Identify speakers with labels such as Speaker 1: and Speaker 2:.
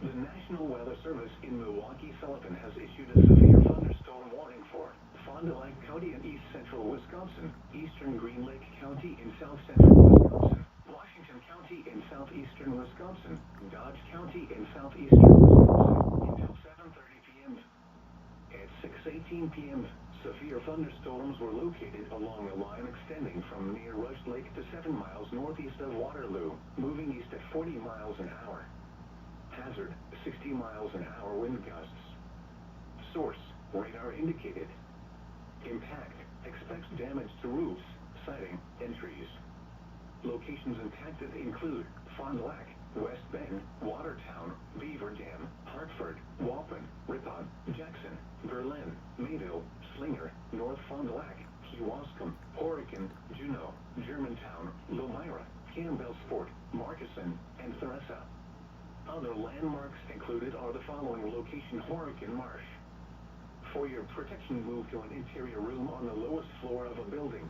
Speaker 1: The National Weather Service in Milwaukee-Sullivan has issued a severe thunderstorm warning for Fond du Lac County in east central Wisconsin, eastern Green Lake County in south central Wisconsin, Washington County in southeastern Wisconsin, Dodge County in southeastern Wisconsin until 7:30 p.m. At 6:18 p.m., severe thunderstorms were located along a line extending from near Rush Lake to 7 miles northeast of Waterloo, moving east at 40 miles an hour. Hazard, 60 miles an hour wind gusts. Source, radar indicated. Impact, expects damage to roofs, siding, and trees. Locations impacted include Fond du Lac, West Bend, Watertown, Beaver Dam, Hartford, Waupun, Ripon, Jackson, Berlin, Mayville, Slinger, North Fond du Lac, Kewaskum, Horicon, Juneau, Germantown, Lomira, Campbellsport, Markesan, and Theresa. Other landmarks included are the following location: Horicon Marsh. For your protection, move to an interior room on the lowest floor of a building.